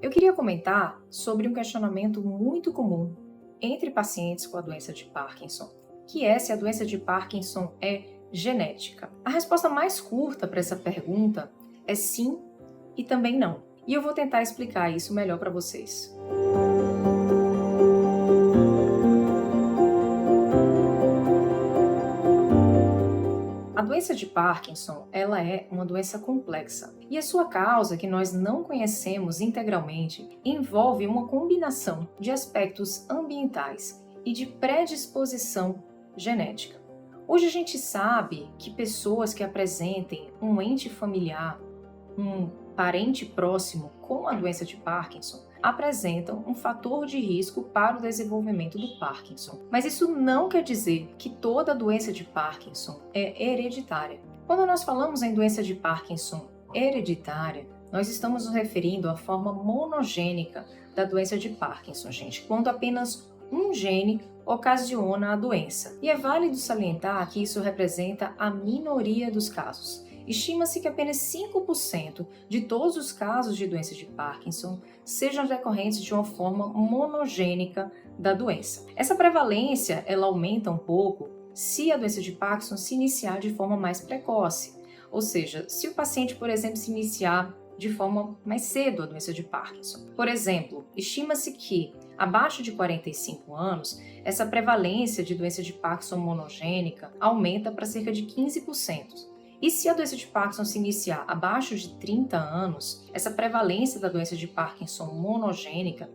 Eu queria comentar sobre um questionamento muito comum entre pacientes com a doença de Parkinson, que é se a doença de Parkinson é genética. A resposta mais curta para essa pergunta é sim e também não. E eu vou tentar explicar isso melhor para vocês. A doença de Parkinson, ela é uma doença complexa e a sua causa, que nós não conhecemos integralmente, envolve uma combinação de aspectos ambientais e de predisposição genética. Hoje a gente sabe que pessoas que apresentem um ente familiar, um parente próximo com a doença de Parkinson, apresentam um fator de risco para o desenvolvimento do Parkinson. Mas isso não quer dizer que toda doença de Parkinson é hereditária. Quando nós falamos em doença de Parkinson hereditária, nós estamos nos referindo à forma monogênica da doença de Parkinson, gente, quando apenas um gene ocasiona a doença. E é válido salientar que isso representa a minoria dos casos. Estima-se que apenas 5% de todos os casos de doença de Parkinson sejam decorrentes de uma forma monogênica da doença. Essa prevalência ela aumenta um pouco se a doença de Parkinson se iniciar de forma mais precoce. Ou seja, se o paciente, por exemplo, se iniciar de forma mais cedo a doença de Parkinson. Por exemplo, estima-se que abaixo de 45 anos, essa prevalência de doença de Parkinson monogênica aumenta para cerca de 15%. E se a doença de Parkinson se iniciar abaixo de 30 anos, essa prevalência da doença de Parkinson monogênica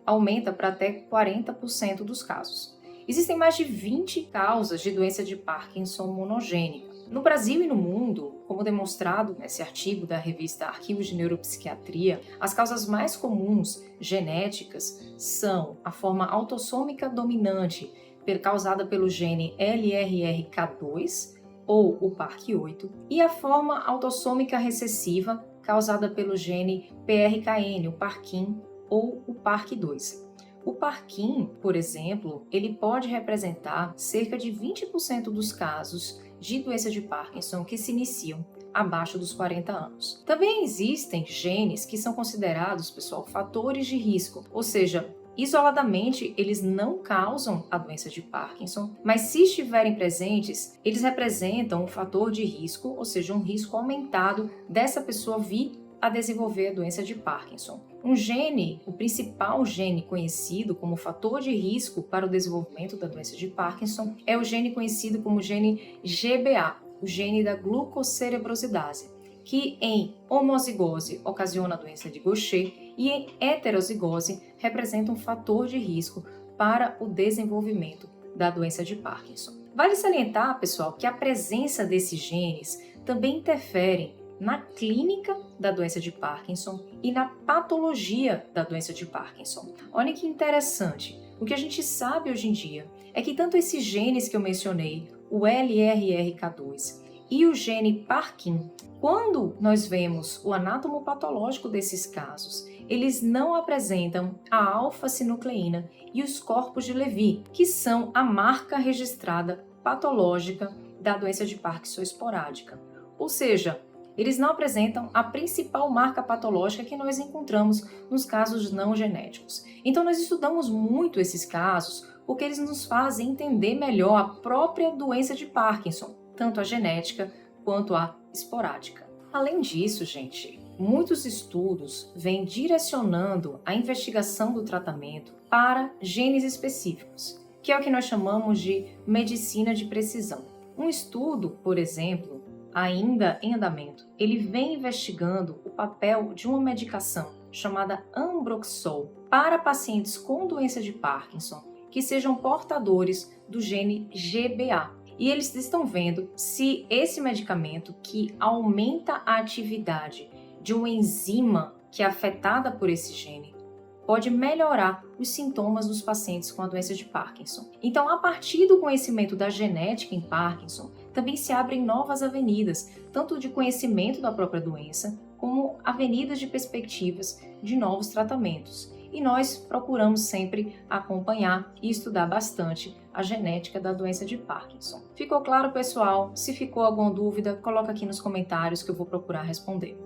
aumenta para até 40% dos casos. Existem mais de 20 causas de doença de Parkinson monogênica. No Brasil e no mundo, como demonstrado nesse artigo da revista Arquivos de Neuropsiquiatria, as causas mais comuns genéticas são a forma autossômica dominante, causada pelo gene LRRK2, ou o PARC8, e a forma autossômica recessiva causada pelo gene PRKN, o PARKIN ou o PARC2. O PARKIN, por exemplo, ele pode representar cerca de 20% dos casos de doença de Parkinson que se iniciam abaixo dos 40 anos. Também existem genes que são considerados, pessoal, fatores de risco, ou seja, isoladamente, eles não causam a doença de Parkinson, mas se estiverem presentes, eles representam um fator de risco, ou seja, um risco aumentado dessa pessoa vir a desenvolver a doença de Parkinson. Um gene, o principal gene conhecido como fator de risco para o desenvolvimento da doença de Parkinson é o gene conhecido como gene GBA, o gene da glucocerebrosidase, que em homozigose ocasiona a doença de Gaucher e em heterozigose representa um fator de risco para o desenvolvimento da doença de Parkinson. Vale salientar, pessoal, que a presença desses genes também interfere na clínica da doença de Parkinson e na patologia da doença de Parkinson. Olha que interessante. O que a gente sabe hoje em dia é que tanto esses genes que eu mencionei, o LRRK2 e o gene PARKIN, quando nós vemos o anátomo patológico desses casos, eles não apresentam a alfa-sinucleína e os corpos de Levy, que são a marca registrada patológica da doença de Parkinson esporádica. Ou seja, eles não apresentam a principal marca patológica que nós encontramos nos casos não genéticos. Então, nós estudamos muito esses casos porque eles nos fazem entender melhor a própria doença de Parkinson, tanto a genética quanto a esporádica. Além disso, gente, muitos estudos vêm direcionando a investigação do tratamento para genes específicos, que é o que nós chamamos de medicina de precisão. Um estudo, por exemplo, ainda em andamento, ele vem investigando o papel de uma medicação chamada Ambroxol para pacientes com doença de Parkinson que sejam portadores do gene GBA. E eles estão vendo se esse medicamento que aumenta a atividade de uma enzima que é afetada por esse gene pode melhorar os sintomas dos pacientes com a doença de Parkinson. Então, a partir do conhecimento da genética em Parkinson, também se abrem novas avenidas, tanto de conhecimento da própria doença, como avenidas de perspectivas de novos tratamentos. E nós procuramos sempre acompanhar e estudar bastante a genética da doença de Parkinson. Ficou claro, pessoal? Se ficou alguma dúvida, coloca aqui nos comentários que eu vou procurar responder.